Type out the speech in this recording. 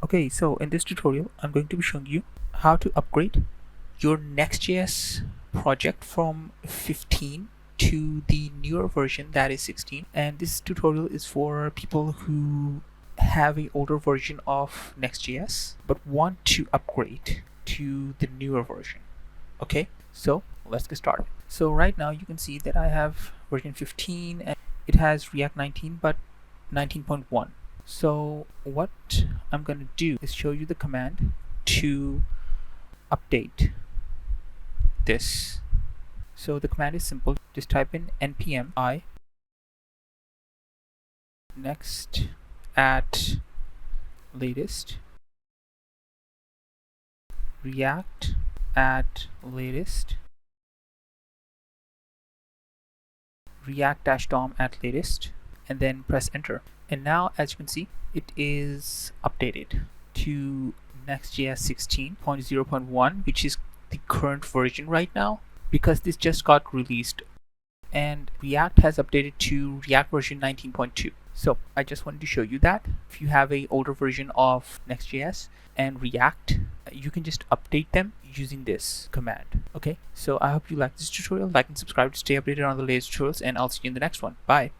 Okay, so in this tutorial, I'm going to be showing you how to upgrade your Next.js project from 15 to the newer version that is 16. And this tutorial is for people who have an older version of Next.js but want to upgrade to the newer version. Okay, so let's get started. So right now you can see that I have version 15 and it has React 19 but 19.1. So what I'm going to do is show you the command to update this. So the command is simple. Just type in npm I next at latest react at latest react-dom at latest, and then press enter. And now, as you can see, it is updated to Next.js 16.0.1, which is the current version right now, because this just got released. And React has updated to React version 19.2. So I just wanted to show you that if you have a older version of Next.js and React, you can just update them using this command. Okay, so I hope you like this tutorial. Like and subscribe to stay updated on the latest tutorials, and I'll see you in the next one. Bye.